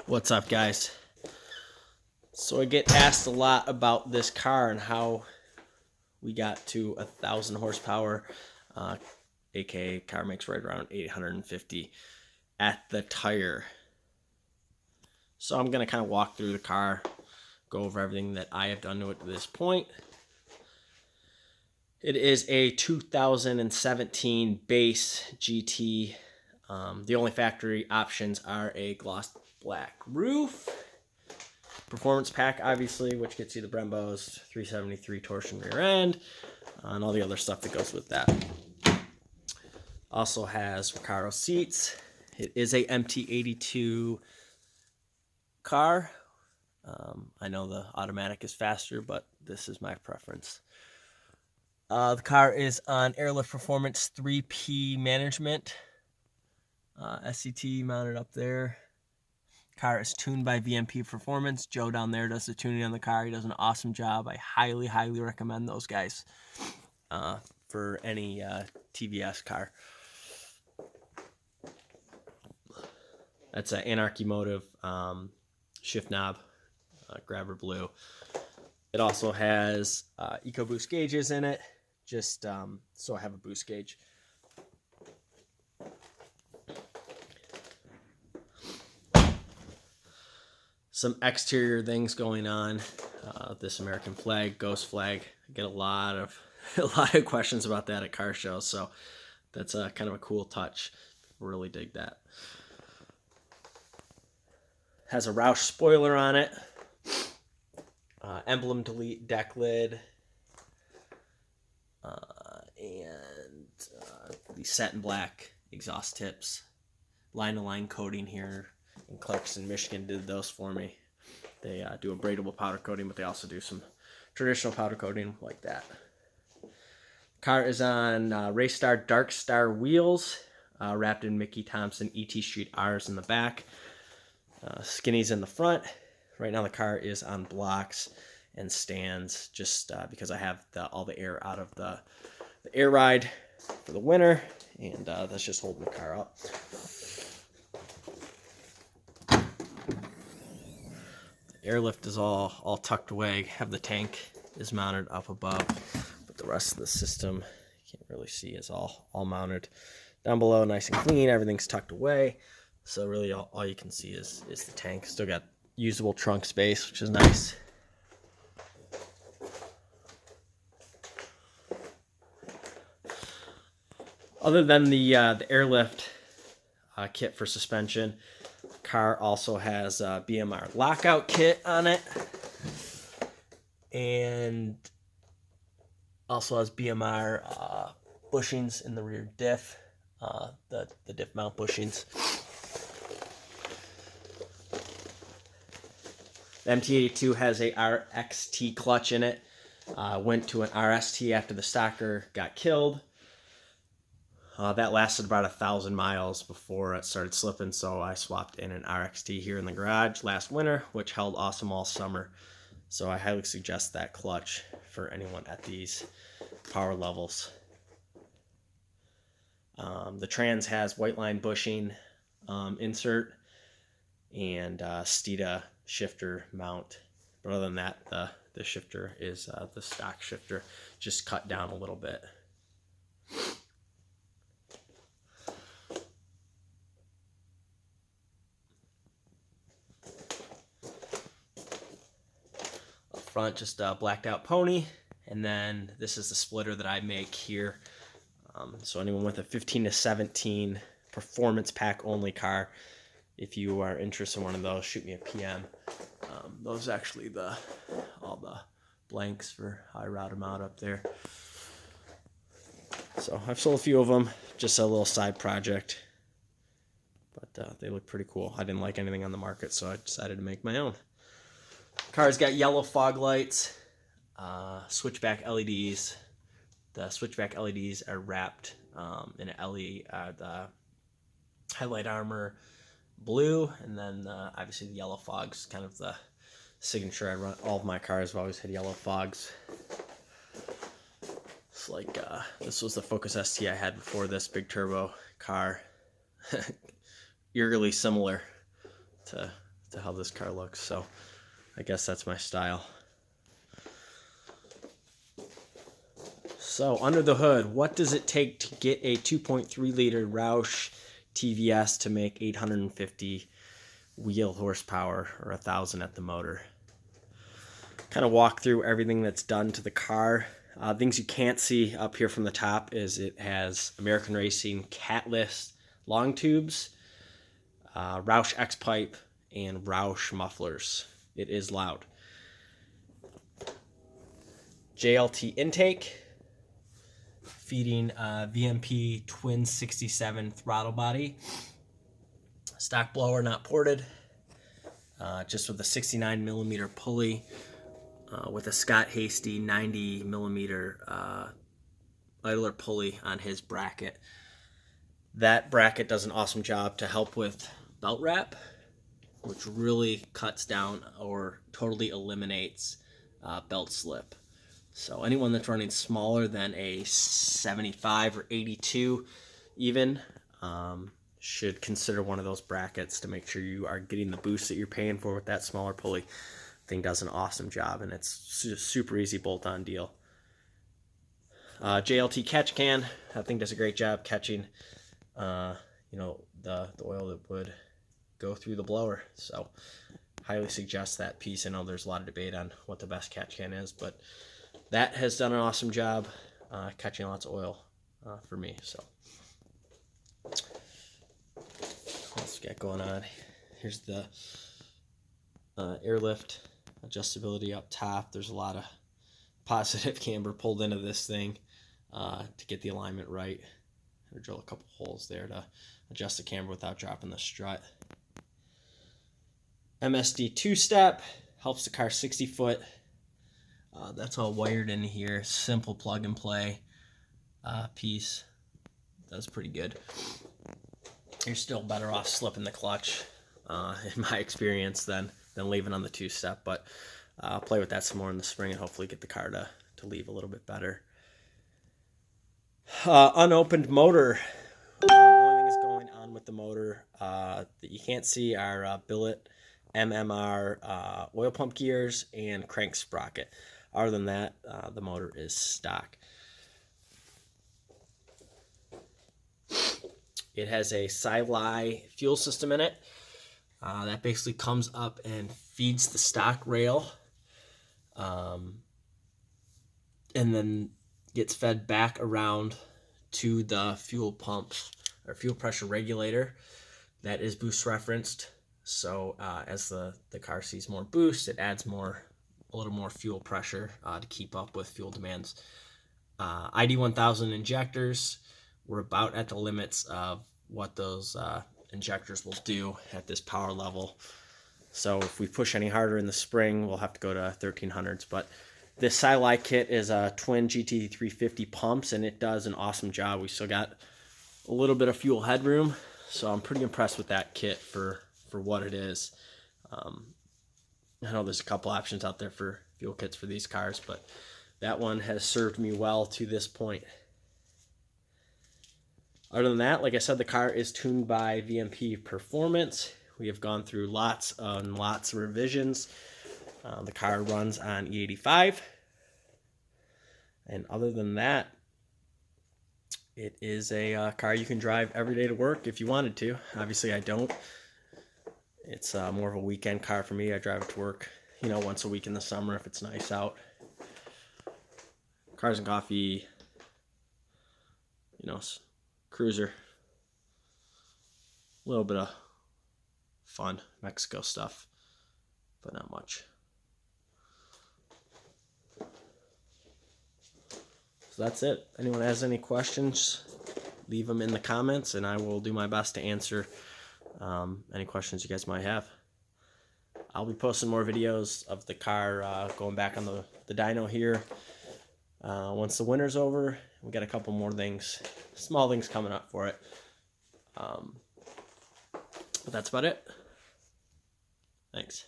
What's up, guys? So I get asked a lot about this car and how we got to 1,000 horsepower, aka car makes right around 850 at the tire. So I'm gonna kind of walk through the car, go over everything that I have done to it to this point. It is a 2017 base GT. The only factory options are a gloss black roof, performance pack, obviously, which gets you the Brembos, 373 torsion rear end, and all the other stuff that goes with that. Also has Recaro seats. It is a MT82 car. I know the automatic is faster, but this is my preference. The car is on Airlift Performance 3P management. SCT mounted up there. Car is tuned by VMP Performance. Joe down there does the tuning on the car. He does an awesome job. I highly recommend those guys for any TVS car. That's an Anarchy Motive shift knob, grabber blue. It also has EcoBoost gauges in it, just so I have a boost gauge. Some exterior things going on. This American flag, ghost flag. I get a lot of questions about that at car shows, so that's kind of a cool touch. Really dig that. Has a Roush spoiler on it. Emblem delete deck lid. And the satin black exhaust tips. Line-to-line coating here in Clarkson, Michigan did those for me. They do a braidable powder coating, but they also do some traditional powder coating like that. Car is on Race Star Dark Star wheels, wrapped in Mickey Thompson ET Street R's in the back. Skinnies in the front. Right now the car is on blocks and stands just because I have all the air out of the air ride for the winter, and that's just holding the car up. Airlift is all tucked away. Have the tank is mounted up above, but the rest of the system you can't really see is all mounted down below, nice and clean. Everything's tucked away, so really all you can see is the tank. Still got usable trunk space, which is nice. Other than the airlift kit for suspension, car also has a BMR lockout kit on it, and also has BMR bushings in the rear diff, the diff mount bushings. The MT82 has a RXT clutch in it. Went to an RST after the stocker got killed. That lasted about 1,000 miles before it started slipping, so I swapped in an RXT here in the garage last winter, which held awesome all summer. So I highly suggest that clutch for anyone at these power levels. The trans has white line bushing insert and Steeda shifter mount. But other than that, the shifter is the stock shifter, just cut down a little bit. Front, just a blacked out pony, and then this is the splitter that I make here. So anyone with a 15 to 17 performance pack only car, if you are interested in one of those, shoot me a PM. Those are actually all the blanks for how I route them out up there. So I've sold a few of them, just a little side project, but they look pretty cool. I didn't like anything on the market, so I decided to make my own. Car's got yellow fog lights, switchback LEDs. The switchback LEDs are wrapped in an LED, the headlight armor blue, and then obviously the yellow fog's kind of the signature. I run all of my cars have always had yellow fogs. It's like this was the Focus ST I had before this big turbo car, eerily similar to to how this car looks. So I guess that's my style. So under the hood, what does it take to get a 2.3 liter Roush TVS to make 850 wheel horsepower, or 1,000 at the motor? Kind of walk through everything that's done to the car. Things you can't see up here from the top is it has American Racing Catless long tubes, Roush X-pipe, and Roush mufflers. It is loud. JLT intake, feeding VMP twin 67 throttle body. Stock blower, not ported. Just with a 69 millimeter pulley. With a Scott Hasty 90 millimeter idler pulley on his bracket. That bracket does an awesome job to help with belt wrap, which really cuts down or totally eliminates belt slip. So anyone that's running smaller than a 75 or 82 even should consider one of those brackets to make sure you are getting the boost that you're paying for with that smaller pulley. Thing does an awesome job, and it's just super easy bolt-on deal. JLT catch can, that thing does a great job catching you know, the oil that would go through the blower. So highly suggest that piece. I know there's a lot of debate on what the best catch can is, but that has done an awesome job catching lots of oil for me. So what else we got going on? Here's the airlift adjustability up top. There's a lot of positive camber pulled into this thing to get the alignment right. I drill a couple holes there to adjust the camber without dropping the strut. MSD two-step helps the car 60 foot. That's all wired in here. Simple plug and play piece. That's pretty good. You're still better off slipping the clutch, in my experience, than leaving on the two-step. But I'll play with that some more in the spring and hopefully get the car to leave a little bit better. Unopened motor. The only thing that's going on with the motor that you can't see are billet, MMR, oil pump gears, and crank sprocket. Other than that, the motor is stock. It has a Sili fuel system in it. That basically comes up and feeds the stock rail, and then gets fed back around to the fuel pump or fuel pressure regulator that is boost referenced. So as the car sees more boost, it adds a little more fuel pressure to keep up with fuel demands. ID1000 injectors, we're about at the limits of what those injectors will do at this power level. So if we push any harder in the spring, we'll have to go to 1300s. But this Sili kit is a twin GT 350 pumps, and it does an awesome job. We still got a little bit of fuel headroom, so I'm pretty impressed with that kit for what it is. I know there's a couple options out there for fuel kits for these cars, but that one has served me well to this point. Other than that, like I said, the car is tuned by VMP Performance. We have gone through lots and lots of revisions. The car runs on E85. And other than that, it is a car you can drive every day to work if you wanted to. Obviously, I don't. It's more of a weekend car for me. I drive it to work, you know, once a week in the summer if it's nice out. Cars and Coffee, you know, cruiser. A little bit of fun Mexico stuff, but not much. So that's it. Anyone has any questions, leave them in the comments, and I will do my best to answer any questions you guys might have. I'll be posting more videos of the car going back on the dyno here once the winter's over. We got a couple more things, small things coming up for it. But that's about it. Thanks.